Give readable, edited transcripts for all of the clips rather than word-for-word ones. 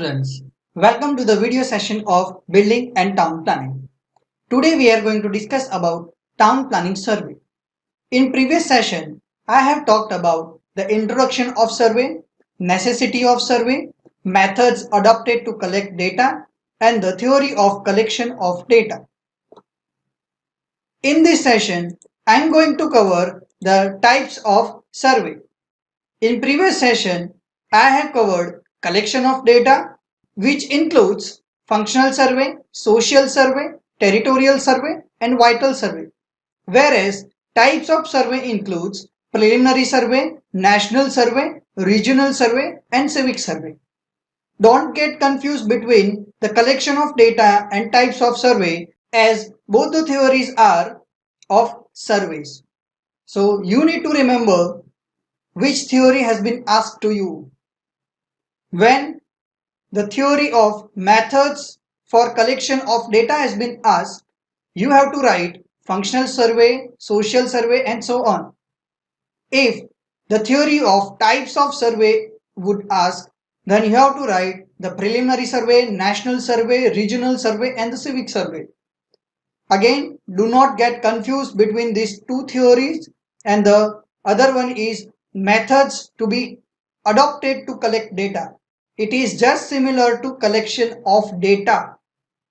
students, welcome to the video session of Building and Town Planning. Today we are going to discuss about Town Planning Survey. In previous session, I have talked about the introduction of survey, necessity of survey, methods adopted to collect data, and the theory of collection of data. In this session, I am going to cover the types of survey. In previous session, I have covered collection of data, which includes functional survey, social survey, territorial survey, and vital survey. Whereas types of survey includes preliminary survey, national survey, regional survey, and civic survey. Don't get confused between the collection of data and types of survey, as both the theories are of surveys. So you need to remember which theory has been asked to you. When the theory of methods for collection of data has been asked, you have to write functional survey, social survey, and so on. If the theory of types of survey would ask, then you have to write the preliminary survey, national survey, regional survey, and the civic survey. Again, do not get confused between these two theories, and the other one is methods to be adopted to collect data. It is just similar to collection of data.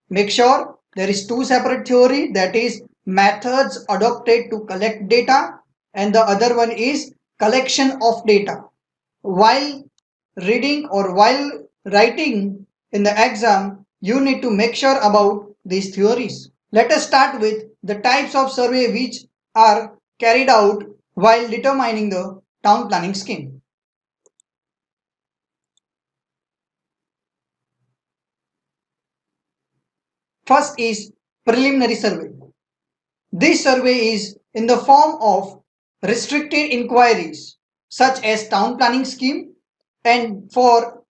Make sure there is two separate theory, that is methods adopted to collect data, and the other one is collection of data. While reading or while writing in the exam, you need to make sure about these theories. Let us start with the types of survey which are carried out while determining the town planning scheme. First is preliminary survey. This survey is in the form of restricted inquiries such as town planning scheme, and for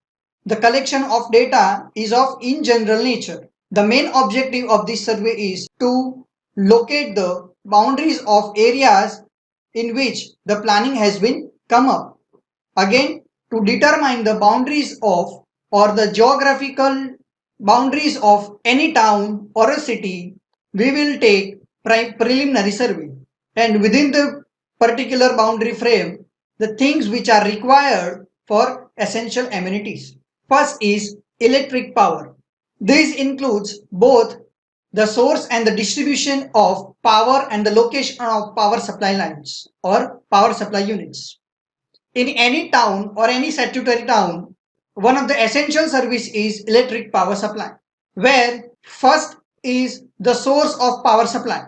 the collection of data is of in general nature. The main objective of this survey is to locate the boundaries of areas in which the planning has been come up. Again, to determine the boundaries of or the geographical boundaries of any town or a city, we will take preliminary survey, and within the particular boundary frame, the things which are required for essential amenities. First is electric power. This includes both the source and the distribution of power and the location of power supply lines or power supply units. In any town or any statutory town, one of the essential service is electric power supply, where first is the source of power supply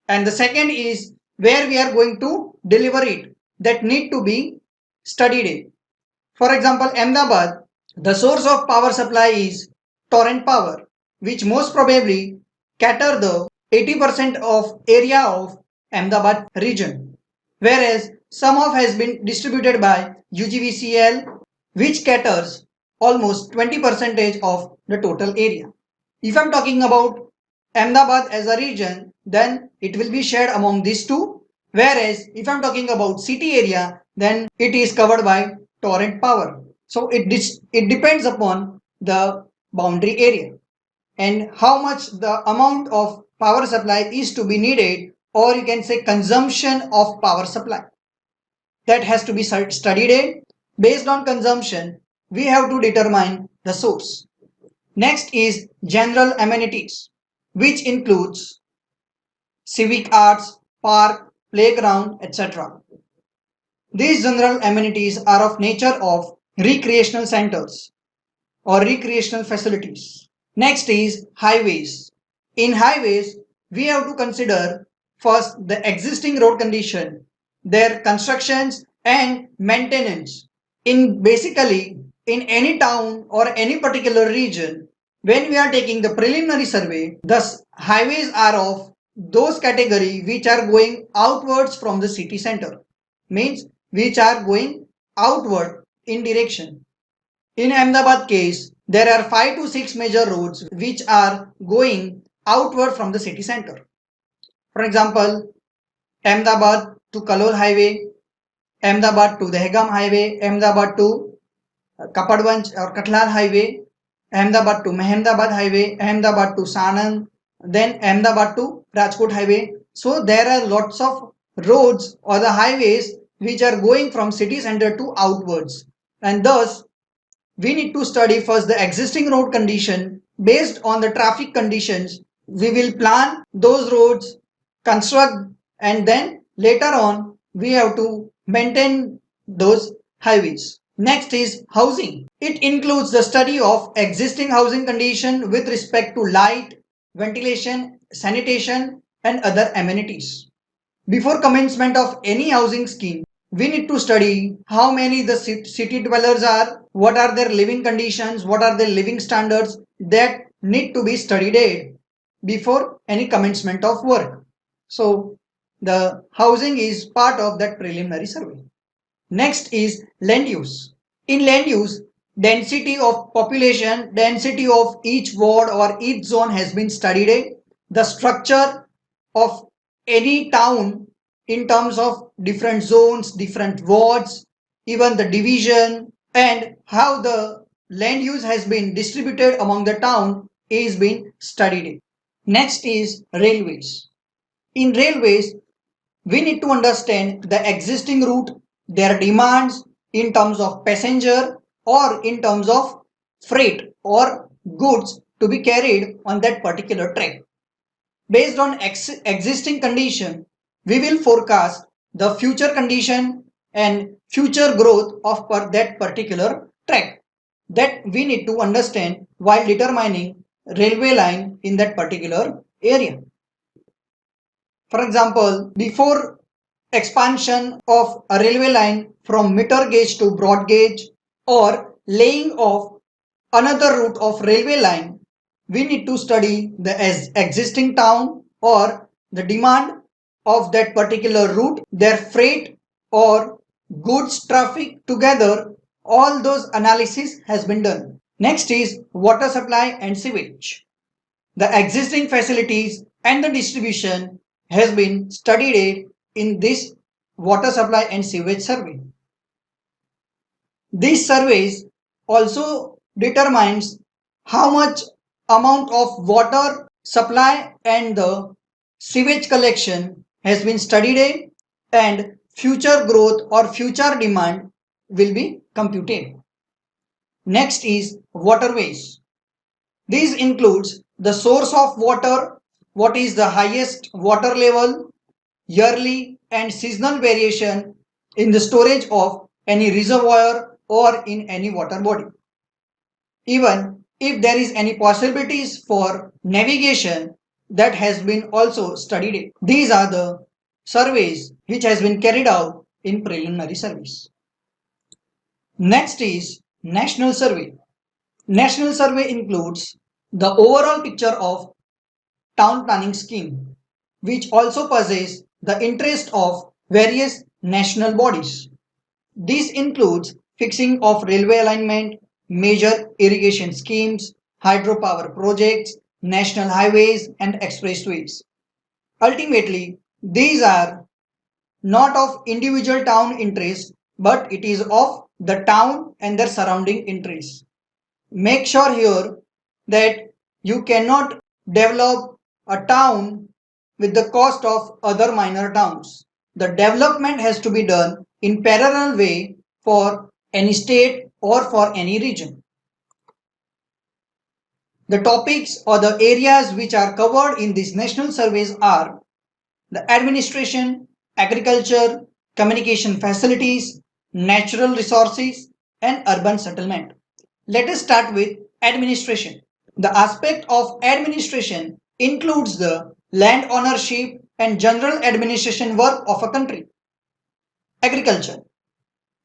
and the second is where we are going to deliver it, that need to be studied in. For example, Ahmedabad, the source of power supply is torrent power, which most probably cater the 80% of area of Ahmedabad region, whereas some of has been distributed by UGVCL, which caters almost 20% of the total area. If I'm talking about Ahmedabad as a region, then it will be shared among these two, whereas if I'm talking about city area, then it is covered by torrent power. So it depends upon the boundary area and how much the amount of power supply is to be needed, or you can say consumption of power supply. That has to be studied in. Based on consumption, we have to determine the source. Next is general amenities, which includes civic arts, park, playground, etc. These general amenities are of nature of recreational centers or recreational facilities. Next is highways. In highways, we have to consider first the existing road condition, their constructions and maintenance. Basically, in any town or any particular region, when we are taking the preliminary survey, thus highways are of those category which are going outwards from the city center, means which are going outward in direction. In Ahmedabad case, there are 5 to 6 major roads which are going outward from the city center. For example, Ahmedabad to Kalol Highway, Ahmedabad to Dehgam Highway, Ahmedabad to Kapadwanj or Kathlal Highway, Ahmedabad to Mehemdabad highway, Ahmedabad to Sanand, then Ahmedabad to Rajkot highway. So there are lots of roads or the highways which are going from city center to outwards, and thus we need to study first the existing road condition. Based on the traffic conditions, we will plan those roads, construct, and then later on we have to maintain those highways. Next is housing. It includes the study of existing housing condition with respect to light, ventilation, sanitation, and other amenities. Before commencement of any housing scheme, we need to study how many the city dwellers are, what are their living conditions, what are their living standards, that need to be studied before any commencement of work. So the housing is part of that preliminary survey. Next is land use. In land use, density of population, density of each ward or each zone has been studied. The structure of any town in terms of different zones, different wards, even the division, and how the land use has been distributed among the town is being studied. Next is railways. In railways, we need to understand the existing route, their demands in terms of passenger or in terms of freight or goods to be carried on that particular track. Based on existing condition, we will forecast the future condition and future growth of that particular track. That we need to understand while determining railway line in that particular area. For example, before expansion of a railway line from meter gauge to broad gauge or laying of another route of railway line, we need to study the existing town or the demand of that particular route, their freight or goods traffic together. All those analysis has been done. Next is water supply and sewage. The existing facilities and the distribution has been studied in this water supply and sewage survey. These surveys also determines how much amount of water supply and the sewage collection has been studied and future growth or future demand will be computed. Next is waterways. This includes the source of water, what is the highest water level, yearly and seasonal variation in the storage of any reservoir or in any water body. Even if there is any possibilities for navigation, that has been also studied. These are the surveys which has been carried out in preliminary surveys. Next is national survey. National survey includes the overall picture of town planning scheme, which also possess the interest of various national bodies. This includes fixing of railway alignment, major irrigation schemes, hydropower projects, national highways and expressways. Ultimately, these are not of individual town interest, but it is of the town and their surrounding interests. Make sure here that you cannot develop a town with the cost of other minor towns. The development has to be done in parallel way for any state or for any region. The topics or the areas which are covered in these national surveys are the administration, agriculture, communication facilities, natural resources, and urban settlement. Let us start with administration. The aspect of administration includes the land ownership and general administration work of a country. Agriculture.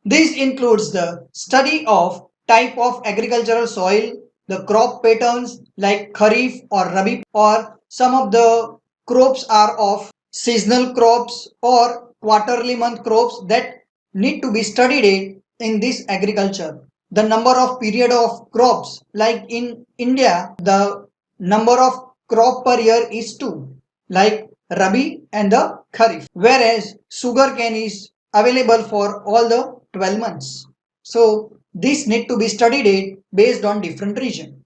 This includes the study of type of agricultural soil, the crop patterns like Kharif or Rabi, or some of the crops are of seasonal crops or quarterly month crops that need to be studied in this agriculture. The number of period of crops, like in India, the number of crop per year is two, like Rabi and the Kharif, whereas sugar cane is available for all the 12 months. So this need to be studied based on different region.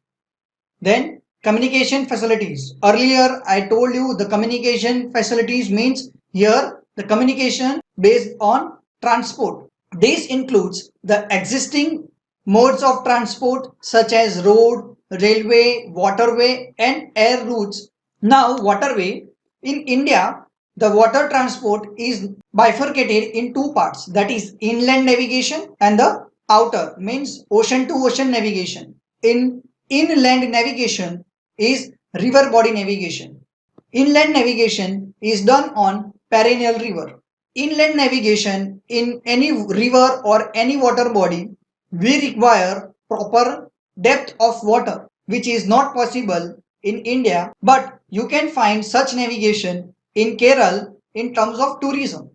Then communication facilities. Earlier I told you the communication facilities means here the communication based on transport. This includes the existing modes of transport such as road, railway, waterway and air routes. Now waterway, in India the water transport is bifurcated in two parts, that is inland navigation and the outer means ocean to ocean navigation. In inland navigation is river body navigation. Inland navigation is done on perennial river. Inland navigation in any river or any water body, we require proper depth of water, which is not possible in India, but you can find such navigation in Kerala in terms of tourism.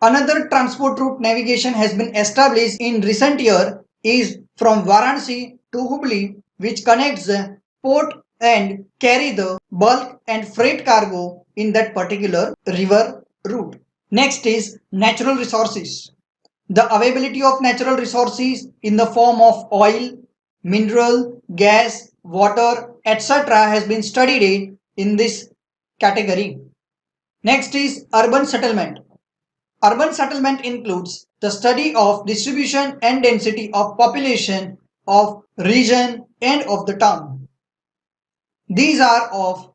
Another transport route navigation has been established in recent year is from Varanasi to Hubli, which connects the port and carry the bulk and freight cargo in that particular river route. Next is natural resources. The availability of natural resources in the form of oil, mineral, gas, water, etc. has been studied in this category. Next is urban settlement. Urban settlement includes the study of distribution and density of population of region and of the town. These are of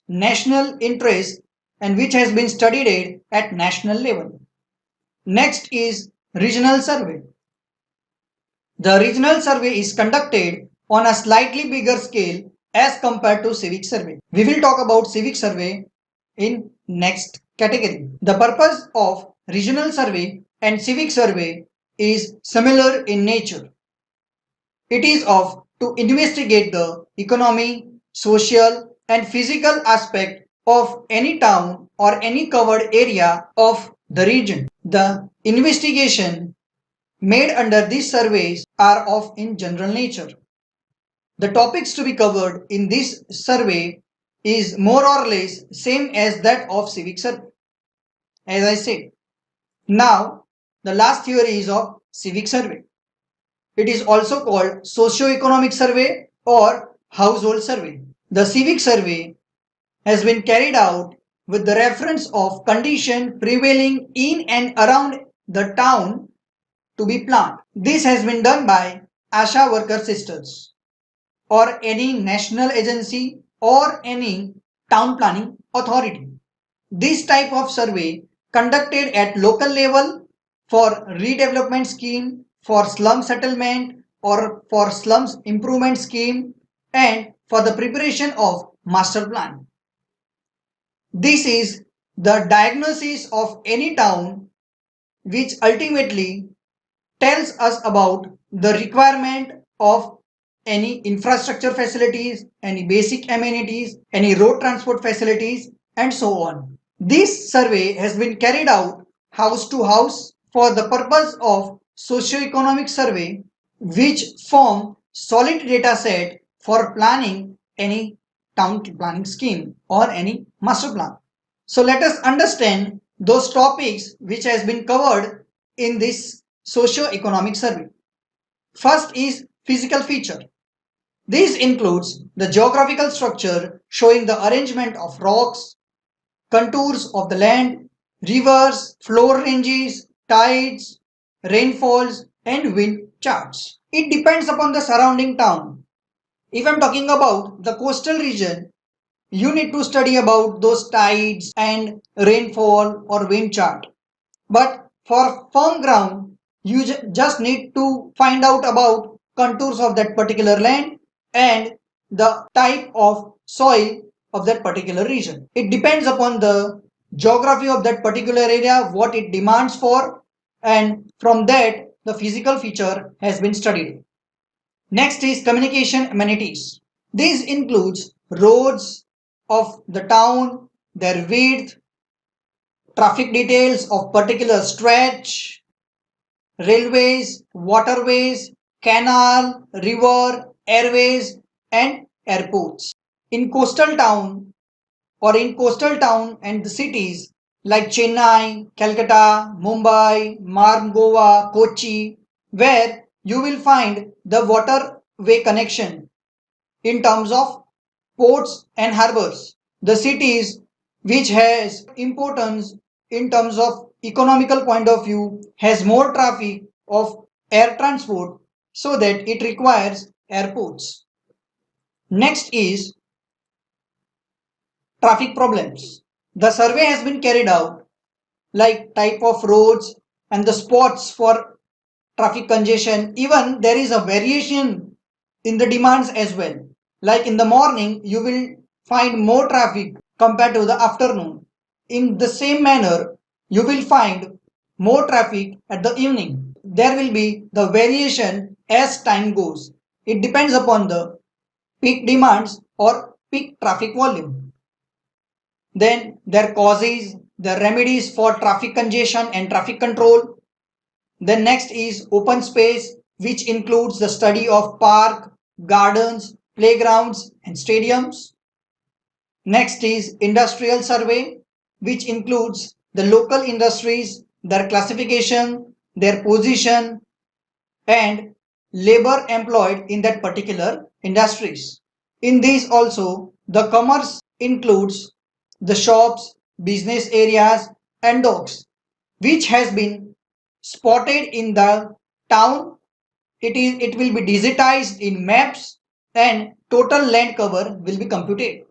national interest and which has been studied at national level. Next is regional survey. The regional survey is conducted on a slightly bigger scale as compared to civic survey. We will talk about civic survey in next category. The purpose of regional survey and civic survey is similar in nature. It is of to investigate the economy, social and physical aspect of any town or any covered area of the region. The investigation made under these surveys are of in general nature. The topics to be covered in this survey is more or less same as that of civic survey, as I said. Now, the last theory is of civic survey. It is also called socio-economic survey or household survey. The civic survey has been carried out with the reference of condition prevailing in and around the town to be planned. This has been done by ASHA worker sisters or any national agency or any town planning authority. This type of survey conducted at local level for redevelopment scheme, for slum settlement or for slums improvement scheme and for the preparation of master plan. This is the diagnosis of any town which ultimately tells us about the requirement of any infrastructure facilities, any basic amenities, any road transport facilities and so on. This survey has been carried out house to house for the purpose of socio-economic survey, which form solid data set for planning any town planning scheme or any master plan. So let us understand those topics which has been covered in this socio-economic survey. First is physical feature. This includes the geographical structure showing the arrangement of rocks, contours of the land, rivers, flow ranges, tides, rainfalls and wind charts. It depends upon the surrounding town. If I'm talking about the coastal region, you need to study about those tides and rainfall or wind chart. But for firm ground, you just need to find out about contours of that particular land and the type of soil of that particular region. It depends upon the geography of that particular area, what it demands for, and from that the physical feature has been studied. Next is communication amenities. This includes roads of the town, their width, traffic details of particular stretch, railways, waterways, canal, river, airways and airports. In coastal town and the cities like Chennai, Calcutta, Mumbai, Margova, Kochi, where you will find the waterway connection in terms of ports and harbors. The cities which has importance in terms of economical point of view has more traffic of air transport, so that it requires airports. Next is traffic problems. The survey has been carried out like type of roads and the spots for traffic congestion. Even there is a variation in the demands as well. Like in the morning, you will find more traffic compared to the afternoon. In the same manner, you will find more traffic at the evening. There will be the variation as time goes. It depends upon the peak demands or peak traffic volume. Then their causes, the remedies for traffic congestion and traffic control. Then next is open space, which includes the study of park, gardens, playgrounds and stadiums. Next is industrial survey, which includes the local industries, their classification, their position and labor employed in that particular industries. In these also, the commerce includes the shops, business areas and docks, which has been spotted in the town. It will be digitized in maps and total land cover will be computed.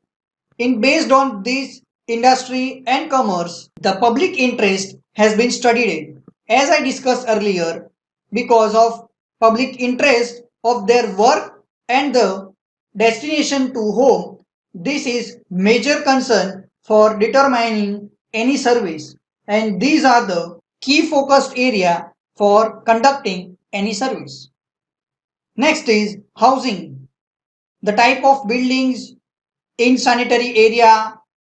In based on this industry and commerce, the public interest has been studied. As I discussed earlier, because of public interest of their work and the destination to home, this is major concern for determining any surveys, and these are the key focused area for conducting any surveys. Next is housing, the type of buildings in sanitary area,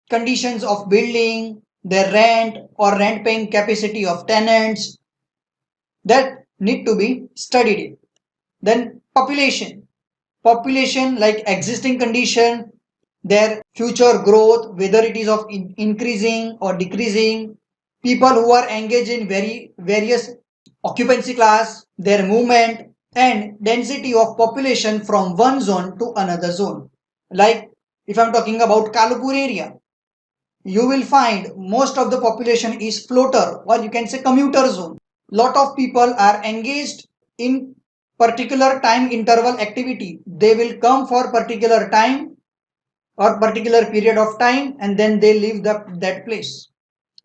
conditions of building, their rent or rent paying capacity of tenants, that need to be studied. Then population like existing condition, their future growth, whether it is of increasing or decreasing, people who are engaged in various occupancy class, their movement and density of population from one zone to another zone. Like if I'm talking about Kalupur area, you will find most of the population is floater or you can say commuter zone. Lot of people are engaged in particular time interval activity. They will come for particular time or particular period of time and then they leave that place.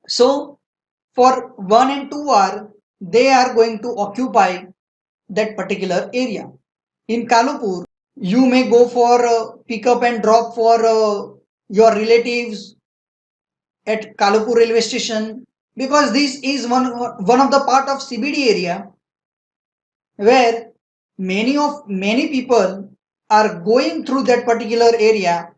So for 1 and 2 hours, they are going to occupy that particular area. In Kalupur, you may go for pick up and drop for your relatives at Kalupur railway station, because this is one of the part of CBD area where many people are going through that particular area,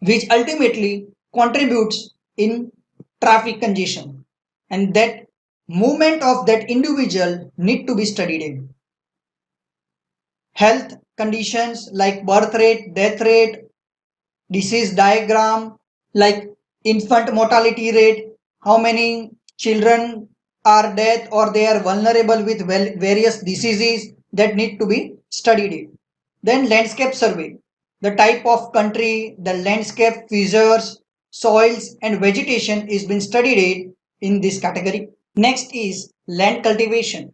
which ultimately contributes in traffic congestion, and that movement of that individual need to be studied in. Health conditions like birth rate, death rate, disease diagram like infant mortality rate, how many children are dead or they are vulnerable with various diseases, that need to be studied. Then landscape survey, the type of country, the landscape features, soils and vegetation is been studied in this category. Next is land cultivation.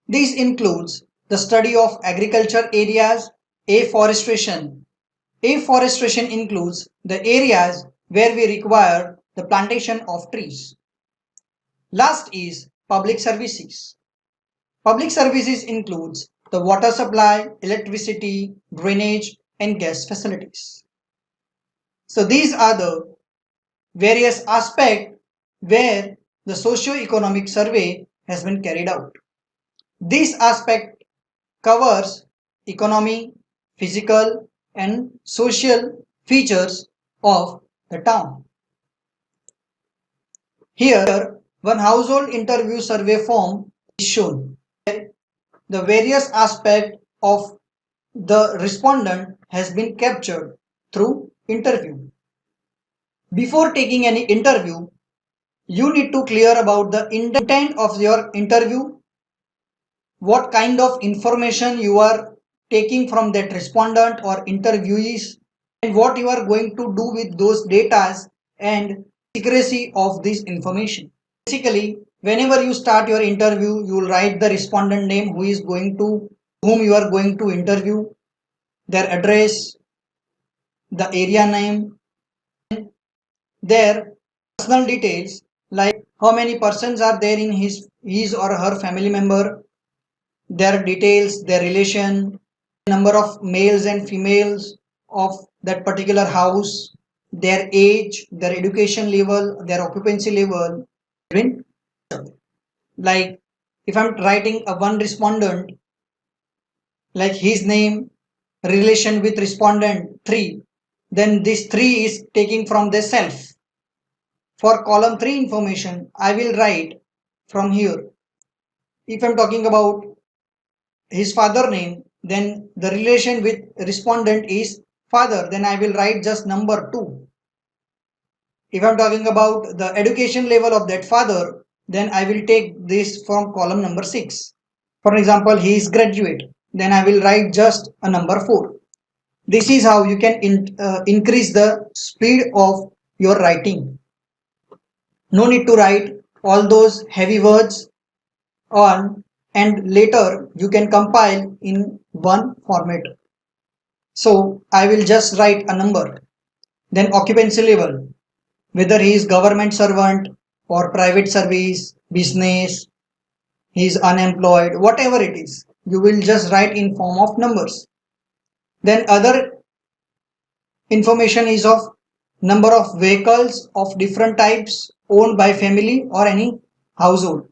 This includes the study of agriculture areas, afforestation. Afforestation includes the areas where we require the plantation of trees. Last is public services. Public services includes the water supply, electricity, drainage and gas facilities. So these are the various aspects where the socio-economic survey has been carried out. This aspect covers economy, physical and social features of the town. Here, one household interview survey form is shown. The various aspects of the respondent has been captured through interview. Before taking any interview, you need to clear about the intent of your interview, what kind of information you are taking from that respondent or interviewees, and what you are going to do with those data and secrecy of this information. Basically, whenever you start your interview, you will write the respondent name, whom you are going to interview, their address, the area name, their personal details like how many persons are there in his or her family member, their details, their relation, number of males and females of that particular house, their age, their education level, their occupancy level. Like if I'm writing a one respondent, like his name, relation with respondent 3, then this 3 is taking from the self. For column 3 information, I will write from here. If I'm talking about his father name, then the relation with respondent is father, then I will write just number 2. If I'm talking about the education level of that father, then I will take this from column number 6. For example, he is graduate, then I will write just a number 4. This is how you can increase the speed of your writing. No need to write all those heavy words on, and later you can compile in one format. So I will just write a number. Then occupancy level, whether he is government servant or private service, business, he is unemployed, whatever it is, you will just write in form of numbers. Then other information is of number of vehicles of different types owned by family or any household.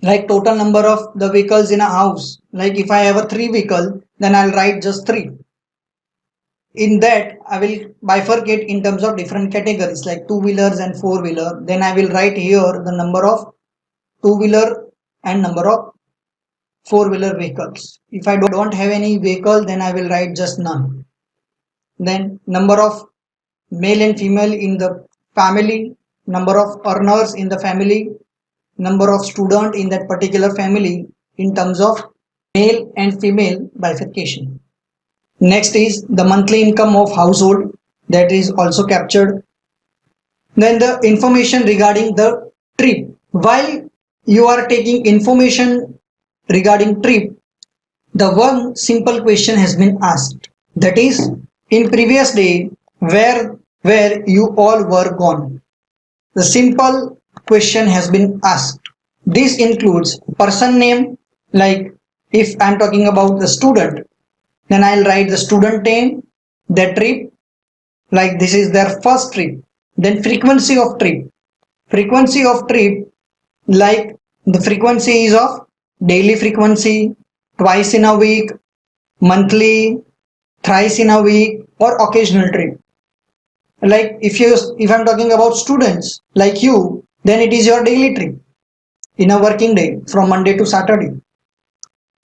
Like total number of the vehicles in a house. Like if I have a 3 vehicle, then I'll write just 3. In that, I will bifurcate in terms of different categories like 2-wheelers and 4-wheeler. Then I will write here the number of 2-wheeler and number of 4-wheeler vehicles. If I don't have any vehicle, then I will write just none. Then number of male and female in the family, number of earners in the family, number of student in that particular family in terms of male and female bifurcation. Next is the monthly income of household, that is also captured. Then the information regarding the trip. While you are taking information regarding trip, the one simple question has been asked. That is, in previous day, where you all were gone? The simple question has been asked. This includes person name, like if I'm talking about the student, then I'll write the student name, their trip, like this is their first trip. Then frequency of trip. Frequency of trip, like the frequency is of daily frequency, twice in a week, monthly, thrice in a week, or occasional trip. Like if I'm talking about students like you, then it is your daily trip in a working day from Monday to Saturday.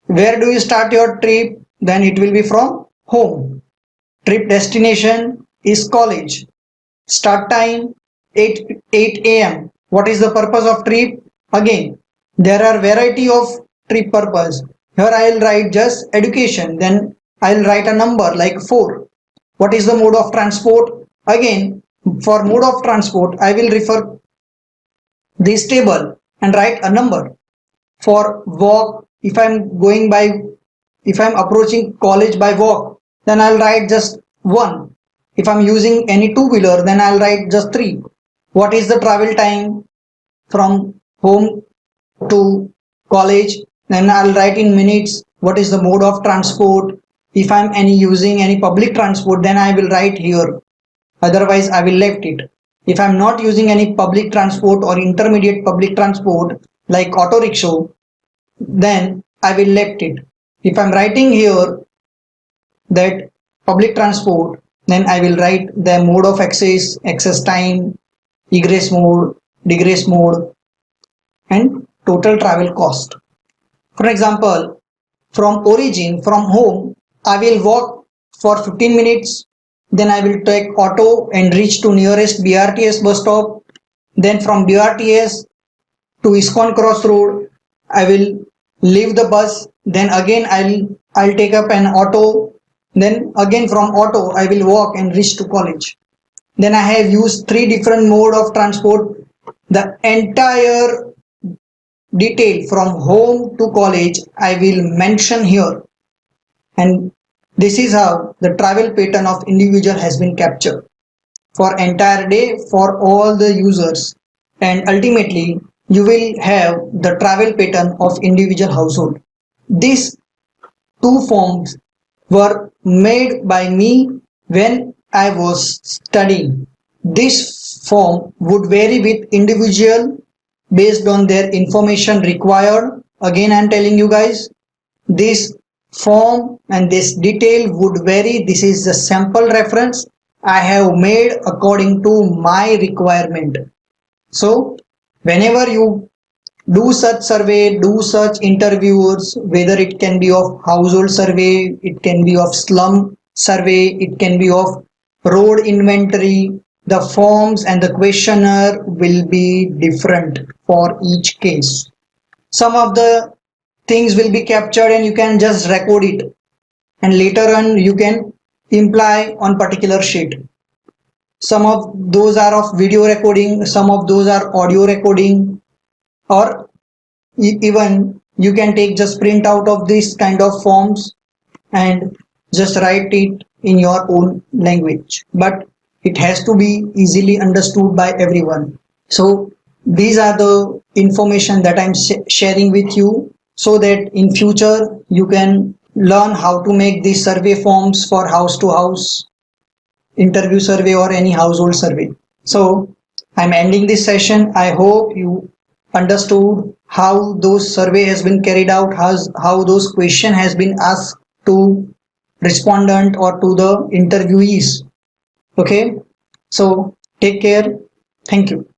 Where do you start your trip? Then it will be from home. Trip destination is college. Start time 8 a.m. What is the purpose of trip? Again, there are variety of trip purpose. Here I will write just education. Then I will write a number like 4. What is the mode of transport? Again, for mode of transport, I will refer this table and write a number. For walk, if I'm approaching college by walk, then I'll write just 1. If I'm using any 2-wheeler, then I'll write just 3. What is the travel time from home to college? Then I'll write in minutes. What is the mode of transport? If I'm using any public transport, then I will write here. Otherwise, I will left it. If I'm not using any public transport or intermediate public transport like auto rickshaw, then I will left it. If I'm writing here that public transport, then I will write the mode of access time, egress mode, degress mode, and total travel cost. For example, from origin, from home, I will walk for 15 minutes, then I will take auto and reach to nearest BRTS bus stop. Then from BRTS to ISKCON Cross Road, I will leave the bus then again I'll take up an auto, then again from auto I will walk and reach to college. Then I have used three different mode of transport. The entire detail from home to college I will mention here, and this is how the travel pattern of individual has been captured for entire day for all the users, and ultimately you will have the travel pattern of individual household. These two forms were made by me when I was studying. This form would vary with individual based on their information required. Again, I am telling you guys, this form and this detail would vary. This is the sample reference I have made according to my requirement. So whenever you do such survey, do such interviews, whether it can be of household survey, it can be of slum survey, it can be of road inventory, the forms and the questionnaire will be different for each case. Some of the things will be captured and you can just record it, and later on you can imply on particular sheet. Some of those are of video recording, some of those are audio recording, or even you can take just print out of this kind of forms and just write it in your own language, but it has to be easily understood by everyone. So these are the information that I'm sharing with you, so that in future you can learn how to make these survey forms for house to house interview survey or any household survey. So I'm ending this session. I hope you understood how those survey has been carried out, how those question has been asked to respondent or to the interviewees. Okay, so take care. Thank you.